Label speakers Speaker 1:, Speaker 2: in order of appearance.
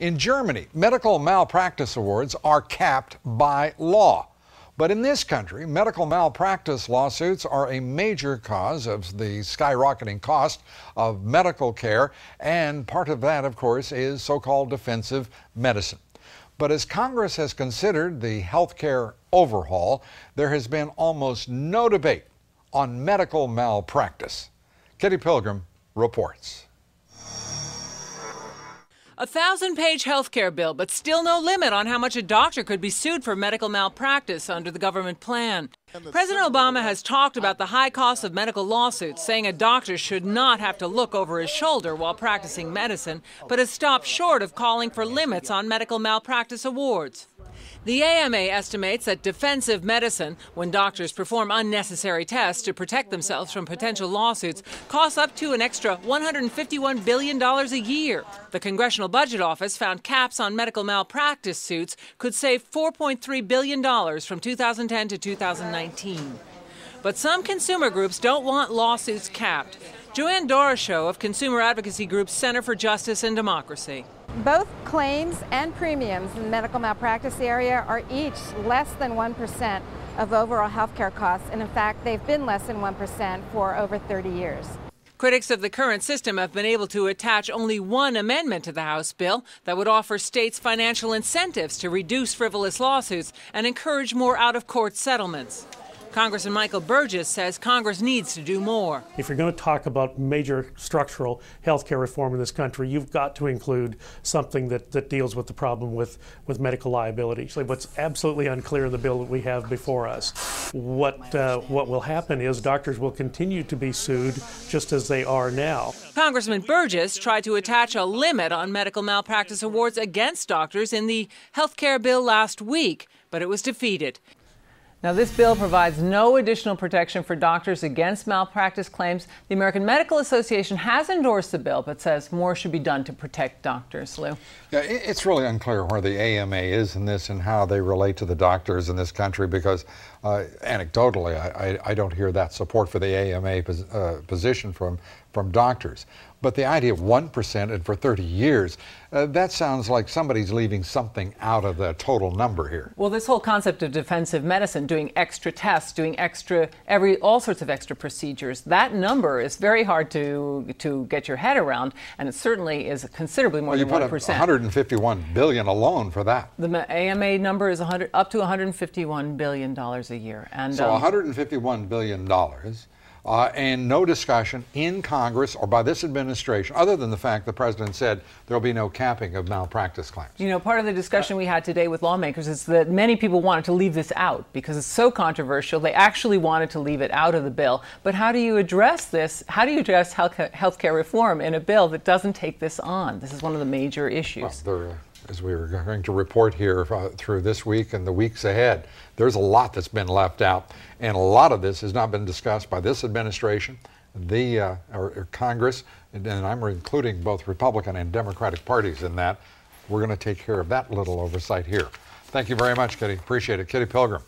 Speaker 1: In Germany, medical malpractice awards are capped by law. But in this country, medical malpractice lawsuits are a major cause of the skyrocketing cost of medical care, and part of that, of course, is so-called defensive medicine. But as Congress has considered the health care overhaul, there has been almost no debate on medical malpractice. Kitty Pilgrim reports.
Speaker 2: A 1,000-page health care bill, but still no limit on how much a doctor could be sued for medical malpractice under the government plan. President Obama has talked about the high cost of medical lawsuits, saying a doctor should not have to look over his shoulder while practicing medicine, but has stopped short of calling for limits on medical malpractice awards. The AMA estimates that defensive medicine, when doctors perform unnecessary tests to protect themselves from potential lawsuits, costs up to an extra $151 billion a year. The Congressional Budget Office found caps on medical malpractice suits could save $4.3 billion from 2010 to 2019. But some consumer groups don't want lawsuits capped. Joanne Doroshow of consumer advocacy group Center for Justice and Democracy.
Speaker 3: Both claims and premiums in the medical malpractice area are each less than 1% of overall health care costs, and in fact, they've been less than 1% for over 30 years.
Speaker 2: Critics of the current system have been able to attach only one amendment to the House bill that would offer states financial incentives to reduce frivolous lawsuits and encourage more out-of-court settlements. Congressman Michael Burgess says Congress needs to do more.
Speaker 4: If you're going to talk about major structural health care reform in this country, you've got to include something that deals with the problem with medical liability. So what's absolutely unclear in the bill that we have before us, what will happen is doctors will continue to be sued just as they are now.
Speaker 2: Congressman Burgess tried to attach a limit on medical malpractice awards against doctors in the health care bill last week, but it was defeated. Now, this bill provides no additional protection for doctors against malpractice claims. The American Medical Association has endorsed the bill, but says more should be done to protect doctors. Lou?
Speaker 1: Yeah, it's really unclear where the AMA is in this and how they relate to the doctors in this country, because anecdotally, I don't hear that support for the AMA position from doctors. But the idea of 1% and for 30 years, that sounds like somebody's leaving something out of the total number here.
Speaker 2: Well, this whole concept of defensive medicine, doing extra tests, doing all sorts of extra procedures, that number is very hard to get your head around, and it certainly is considerably more than 1%.
Speaker 1: You put $151 billion alone for that.
Speaker 2: The AMA number is up to $151 billion a year. And
Speaker 1: so $151 billion. And no discussion in Congress or by this administration, other than the fact the president said there will be no capping of malpractice claims.
Speaker 2: You know, part of the discussion we had today with lawmakers is that many people wanted to leave this out because it's so controversial. They actually wanted to leave it out of the bill. But how do you address this? How do you address health care reform in a bill that doesn't take this on? This is one of the major issues.
Speaker 1: Well, as we were going to report here through this week and the weeks ahead, there's a lot that's been left out, and a lot of this has not been discussed by this administration, or Congress, and I'm including both Republican and Democratic parties in that. We're going to take care of that little oversight here. Thank you very much, Kitty. Appreciate it. Kitty Pilgrim.